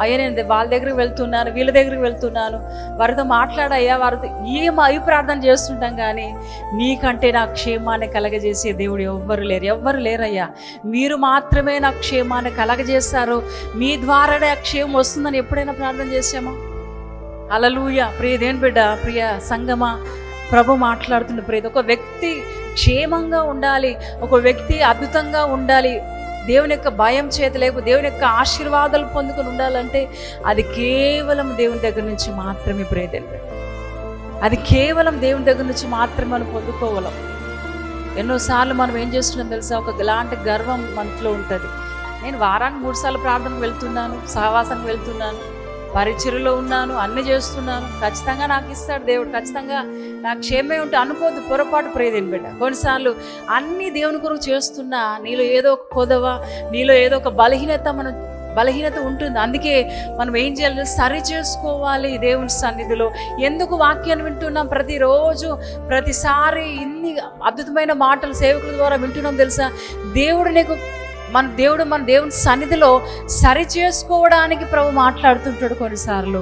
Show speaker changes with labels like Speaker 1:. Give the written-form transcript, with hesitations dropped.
Speaker 1: అయ్యా నేను వాళ్ళ దగ్గరికి వెళ్తున్నాను, వీళ్ళ దగ్గరికి వెళ్తున్నాను, వారితో మాట్లాడయ్యా, వారితో అవి ప్రార్థన చేస్తుంటాం. కానీ నీకంటే నా క్షేమాన్ని కలగజేసే దేవుడు ఎవ్వరు లేరయ్యా. మీరు మాత్రమే నా క్షేమాన్ని కలగజేస్తారు. మీ ద్వారానే ఆ క్షేమం వస్తుందని ఎప్పుడైనా ప్రార్థన చేశామా? హల్లెలూయా. ప్రియ దేవుని బిడ్డ, ప్రియ సంగమా, ప్రభు మాట్లాడుతున్న ప్రియ, ఒక వ్యక్తి క్షేమంగా ఉండాలి, ఒక వ్యక్తి అద్భుతంగా ఉండాలి, దేవుని యొక్క భయం చేత లేకపోతే దేవుని యొక్క ఆశీర్వాదాలు పొందుకొని ఉండాలంటే అది కేవలం దేవుని దగ్గర నుంచి మాత్రమే ప్రియదేవుడు. అది కేవలం దేవుని దగ్గర నుంచి మాత్రమే మనం పొందుకోగలం. ఎన్నోసార్లు మనం ఏం చేస్తున్నాం తెలుసా? ఒకలాంటి గర్వం మనలో ఉంటుంది. నేను వారానికి 3 సార్లు ప్రార్థనకు వెళ్తున్నాను, సహవాసానికి వెళ్తున్నాను, పరిచర్యలో ఉన్నాను, అన్ని చేస్తున్నాను, ఖచ్చితంగా నాకు ఇస్తాడు దేవుడు, ఖచ్చితంగా నాకు క్షేమే ఉంటే అనుకోద్దు. పొరపాటు ప్రియదేవుని బిడ్డ. కొన్నిసార్లు అన్ని దేవుని కొరకు చేస్తున్నా నీలో ఏదో ఒక కొదవ, నీలో ఏదో ఒక బలహీనత ఉంటుంది. అందుకే మనం ఏం చేయాలి? సరి చేసుకోవాలి దేవుని సన్నిధిలో. ఎందుకు వాక్యాన్ని వింటున్నాం? ప్రతిరోజు ప్రతిసారి ఇన్ని అద్భుతమైన మాటలు సేవకుల ద్వారా వింటున్నాం తెలుసా? మన దేవుని సన్నిధిలో సరి చేసుకోవడానికి ప్రభు మాట్లాడుతుంటాడు కొన్నిసార్లు.